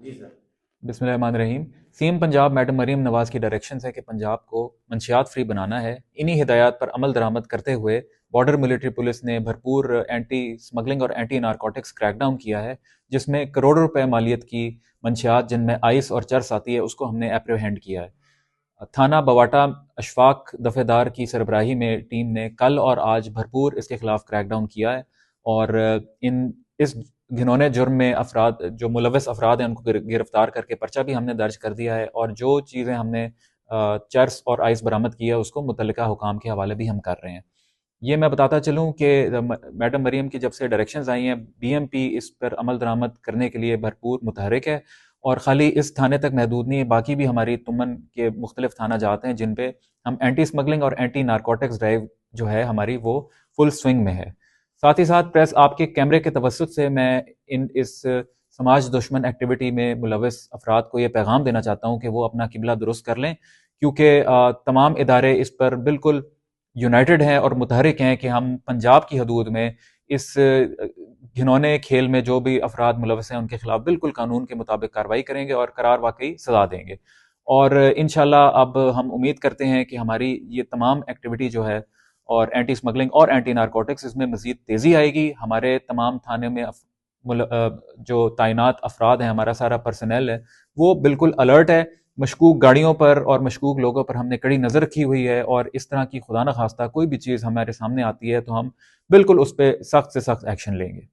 جی سر۔ बिस्मिल्लाहिर्रहमानिर्रहीम। CM Punjab madam Maryam नवाज़ की direction है कि पंजाब को मंशियात फ्री बनाना है। इन्हीं हिदायत पर अमल दरामद करते हुए बॉर्डर मिलिट्री पुलिस ने भरपूर एंटी स्मगलिंग और एंटी नारकोटिक्स क्रैकडाउन किया है, जिसमें करोड़ों रुपए मालियत की मंशियात जिनमें आइस और चरस आती है उसको हमने एप्रीहेंड किया है। थाना बवाटा अशफाक दफेदार की सरबराही में टीम ने कल और आज भरपूर इसके खिलाफ क्रैकडाउन किया है और इन इस घिनौने जुर्म में अफराद जो मुलविस अफराद हैं उनको गिरफ्तार करके पर्चा भी हमने दर्ज कर दिया है और जो चीज़ें हमने चर्स और आइस बरामद की है उसको मुतल्लिका हुकाम के हवाले भी हम कर रहे हैं। ये मैं बताता चलूँ कि मैडम मरीम की जब से डायरेक्शंस आई हैं, बीएमपी इस पर अमल दरामद करने के लिए भरपूर मुतहरिक है और ख़ाली इस थाने तक महदूद नहीं है, बाकी भी हमारी तुमन के मुख्तलिफ थाना जाते हैं जिन पे हम एंटी स्मगलिंग और एंटी नारकोटिक्स ड्राइव जो है हमारी वो फुल स्विंग में है। साथ ही साथ प्रेस आपके कैमरे के तवसत से मैं इस समाज दुश्मन एक्टिविटी में मुलविस अफराद को ये पैगाम देना चाहता हूँ कि वो अपना किबला दुरुस्त कर लें, क्योंकि तमाम इदारे इस पर बिल्कुल यूनाइटेड हैं और मुतहरिक हैं कि हम पंजाब की हदूद में इस घिनौने खेल में जो भी अफराद मुलविस हैं उनके खिलाफ बिल्कुल कानून के मुताबिक कार्रवाई करेंगे और करार वाकई सजा देंगे। और इंशाल्लाह अब हम उम्मीद करते हैं कि हमारी ये तमाम एक्टिविटी जो है और एंटी स्मगलिंग और एंटी नारकोटिक्स इसमें मज़ीद तेज़ी आएगी। हमारे तमाम थाने में जो तैनात अफराद हैं, हमारा सारा पर्सनल है, वो बिल्कुल अलर्ट है। मशकूक गाड़ियों पर और मशकूक लोगों पर हमने कड़ी नज़र रखी हुई है और इस तरह की खुदा न खास्ता कोई भी चीज़ हमारे सामने आती है तो हम बिल्कुल उस पर सख्त से सख्त एक्शन लेंगे।